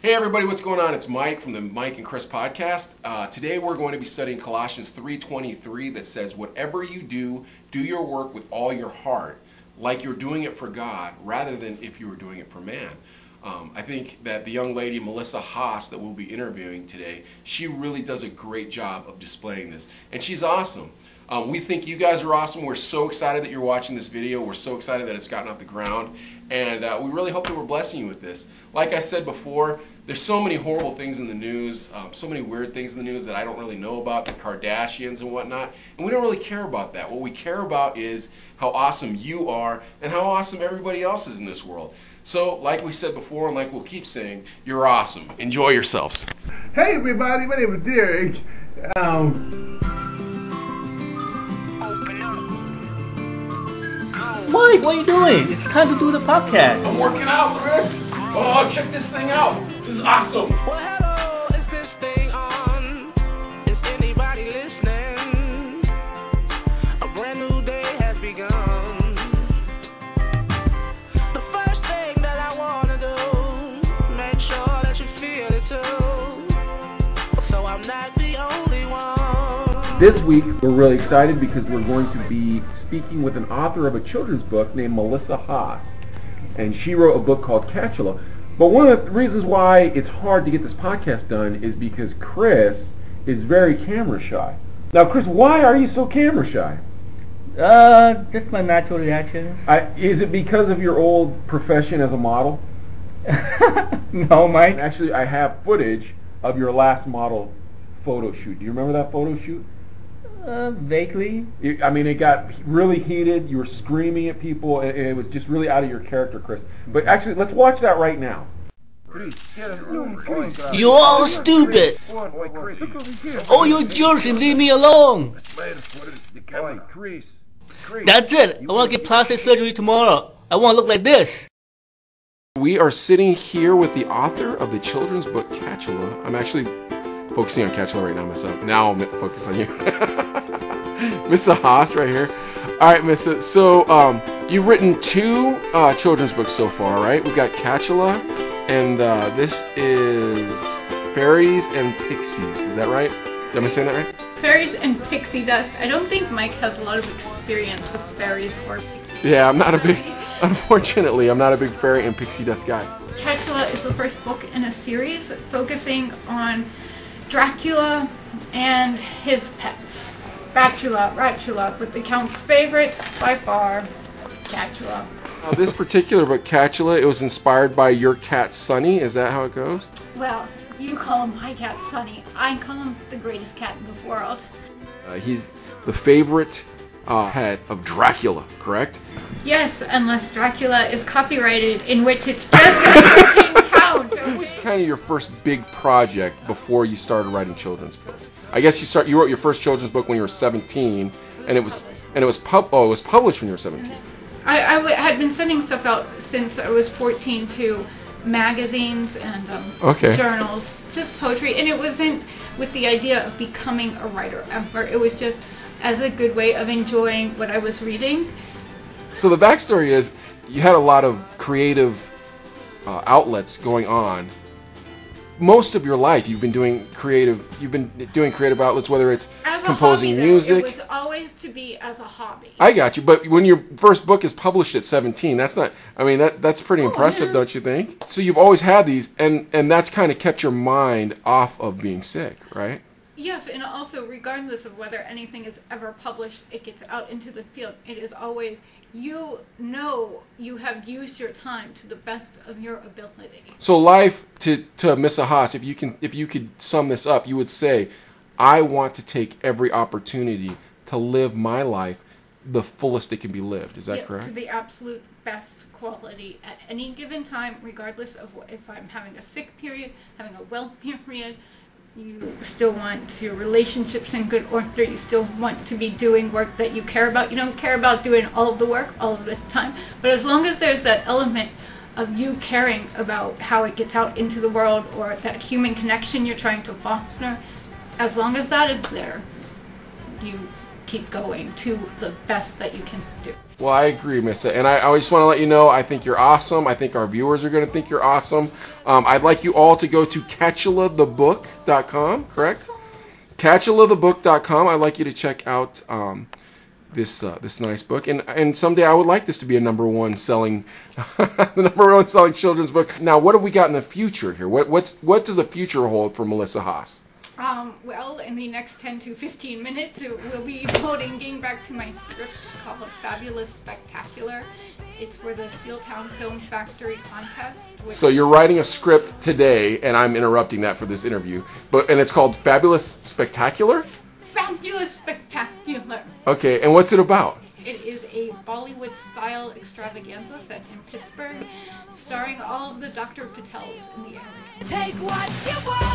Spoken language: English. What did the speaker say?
Hey everybody, what's going on? It's Mike from the Mike and Chris podcast. Today we're going to be studying Colossians 3:23 that says, whatever you do, do your work with all your heart, like you're doing it for God, rather than if you were doing it for man. I think that the young lady, Melissa Haas, that we'll be interviewing today, she really does a great job of displaying this. And she's awesome. We think you guys are awesome. We're so excited that you're watching this video. We're so excited that it's gotten off the ground. And we really hope that we're blessing you with this. Like I said before, there's so many horrible things in the news, so many weird things in the news that I don't really know about, the Kardashians and whatnot. And we don't really care about that. What we care about is how awesome you are and how awesome everybody else is in this world. So, like we said before, and like we'll keep saying, you're awesome. Enjoy yourselves. Hey everybody, my name is Derek. Mike, what are you doing? It's time to do the podcast. I'm working out, Chris. Oh, check this thing out. This is awesome. Well, hello, is this thing on? Is anybody listening? A brand new day has begun. The first thing that I want to do, make sure that you feel it too. So I'm not the only one. This week we're really excited because we're going to be speaking with an author of a children's book named Melissa Haas. And she wrote a book called Catula. But one of the reasons why it's hard to get this podcast done is because Chris is very camera shy. Now, Chris, why are you so camera shy? Just my natural reaction. Is it because of your old profession as a model? No, Mike. Actually, I have footage of your last model photo shoot. Do you remember that photo shoot? Vaguely. I mean, it got really heated. You were screaming at people, and it was just really out of your character, Chris. But actually, let's watch that right now. You're all stupid. Oh, you jerks, and leave me alone. That's it. I want to get plastic surgery tomorrow. I want to look like this. We are sitting here with the author of the children's book, Catula. I'm actually focusing on Catula right now myself. Now I'm focused on you. Mr. Haas right here. All right, Mr. So you've written two children's books so far, right? We've got Catula, and this is Fairies and Pixies. Is that right? Am I saying that right? Fairies and pixie dust. I don't think Mike has a lot of experience with fairies or pixies. Yeah, I'm not a big, unfortunately, I'm not a big fairy and pixie dust guy. Catula is the first book in a series focusing on Dracula and his pets. Batula, Ratula, but the Count's favorite by far, Catula. This particular book, Catula, it was inspired by your cat Sunny. Is that how it goes? Well, you call him my cat Sunny. I call him the greatest cat in the world. He's the favorite pet of Dracula, correct? Yes, unless Dracula is copyrighted, in which it's just a certain count. What was kind of your first big project before you started writing children's books? I guess you wrote your first children's book when you were 17, and it was published when you were 17. I had been sending stuff out since I was 14 to magazines and journals, just poetry, and it wasn't with the idea of becoming a writer ever. It was just as a good way of enjoying what I was reading. So the backstory is you had a lot of creative outlets going on. Most of your life you've been doing creative outlets, whether it's composing hobby, music. It was always to be as a hobby. I got you, but when your first book is published at 17, that's not, I mean, that's pretty impressive, don't you think? So you've always had these, and that's kind of kept your mind off of being sick, right? Yes, and also regardless of whether anything is ever published, it gets out into the field. It is always, you know, you have used your time to the best of your ability. So life, to Miss Haas, if you could sum this up, you would say, I want to take every opportunity to live my life the fullest it can be lived. Is that correct? To the absolute best quality at any given time, regardless of if I'm having a sick period, having a well period. You still want your relationships in good order. You still want to be doing work that you care about. You don't care about doing all of the work all of the time. But as long as there's that element of you caring about how it gets out into the world or that human connection you're trying to foster, as long as that is there, you keep going to the best that you can do. Well, I agree, Missa. And I just want to let you know, I think you're awesome. I think our viewers are going to think you're awesome. I'd like you all to go to catchulathebook.com, correct? Catchulathebook.com. I'd like you to check out this nice book. And someday I would like this to be a #1 selling, the #1 selling children's book. Now, what have we got in the future here? What does the future hold for Melissa Haas? Well, in the next 10 to 15 minutes, we'll be getting back to my script called Fabulous Spectacular. It's for the Steeltown Film Factory contest. So you're writing a script today, and I'm interrupting that for this interview. And it's called Fabulous Spectacular? Fabulous Spectacular. Okay, and what's it about? It is a Bollywood-style extravaganza set in Pittsburgh, starring all of the Dr. Patels in the area. Take what you want.